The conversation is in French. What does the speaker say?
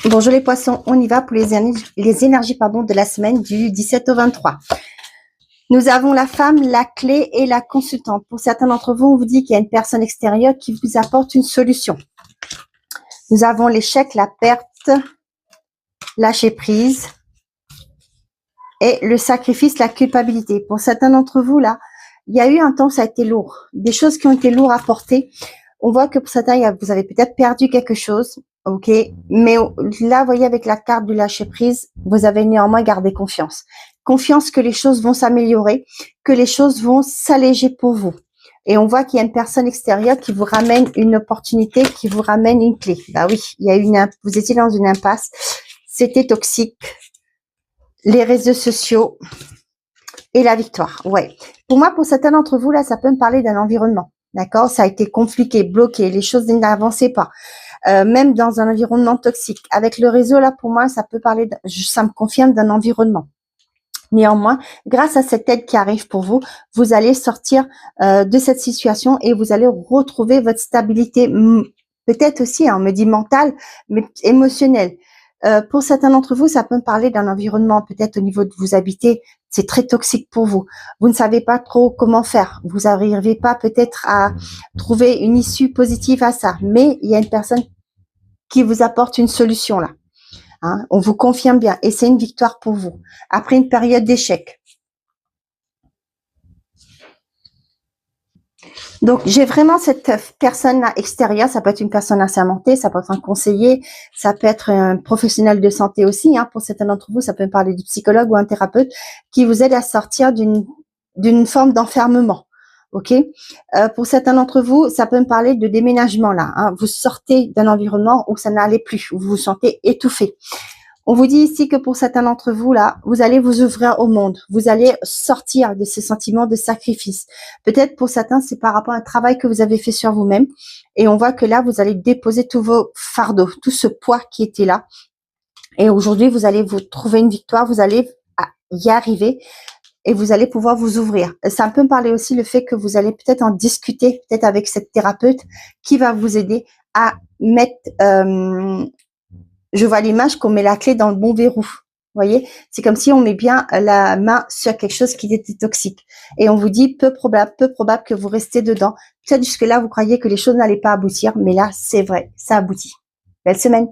Bonjour les poissons, on y va pour les énergies de la semaine du 17 au 23. Nous avons la femme, la clé et la consultante. Pour certains d'entre vous, on vous dit qu'il y a une personne extérieure qui vous apporte une solution. Nous avons l'échec, la perte, lâcher prise et le sacrifice, la culpabilité. Pour certains d'entre vous, là, il y a eu un temps où ça a été lourd. Des choses qui ont été lourdes à porter. On voit que pour certains, vous avez peut-être perdu quelque chose. Ok, mais là, vous voyez, avec la carte du lâcher prise, vous avez néanmoins gardé confiance. Confiance que les choses vont s'améliorer, que les choses vont s'alléger pour vous. Et on voit qu'il y a une personne extérieure qui vous ramène une opportunité, qui vous ramène une clé. Bah oui, il y a vous étiez dans une impasse, c'était toxique. Les réseaux sociaux et la victoire. Ouais. Pour moi, pour certains d'entre vous, là, ça peut me parler d'un environnement. D'accord? Ça a été compliqué, bloqué, les choses n'avançaient pas. Même dans un environnement toxique. Avec le réseau, là, pour moi, ça peut parler, ça me confirme d'un environnement. Néanmoins, grâce à cette aide qui arrive pour vous, vous allez sortir de cette situation et vous allez retrouver votre stabilité, peut-être aussi, on me dit mentale, mais émotionnelle. Pour certains d'entre vous, ça peut me parler d'un environnement, peut-être au niveau de vous habiter, c'est très toxique pour vous. Vous ne savez pas trop comment faire. Vous n'arrivez pas peut-être à trouver une issue positive à ça. Mais il y a une personne qui vous apporte une solution là. Hein, on vous confirme bien et c'est une victoire pour vous. Après une période d'échec. Donc, j'ai vraiment cette personne extérieure, ça peut être une personne assermentée, ça peut être un conseiller, ça peut être un professionnel de santé aussi. Hein, pour certains d'entre vous, ça peut parler du psychologue ou un thérapeute qui vous aide à sortir d'une forme d'enfermement. Ok. Pour certains d'entre vous, ça peut me parler de déménagement là. Hein, vous sortez d'un environnement où ça n'allait plus, où vous vous sentez étouffé. On vous dit ici que pour certains d'entre vous, là, vous allez vous ouvrir au monde. Vous allez sortir de ces sentiments de sacrifice. Peut-être pour certains, c'est par rapport à un travail que vous avez fait sur vous-même. Et on voit que là, vous allez déposer tous vos fardeaux, tout ce poids qui était là. Et aujourd'hui, vous allez vous trouver une victoire. Vous allez y arriver et vous allez pouvoir vous ouvrir. Ça peut me parler aussi le fait que vous allez peut-être en discuter, peut-être avec cette thérapeute qui va vous aider à mettre... je vois l'image qu'on met la clé dans le bon verrou. Vous voyez, c'est comme si on met bien la main sur quelque chose qui était toxique. Et on vous dit peu probable que vous restez dedans. Peut-être jusque-là, vous croyez que les choses n'allaient pas aboutir, mais là, c'est vrai, ça aboutit. Belle semaine.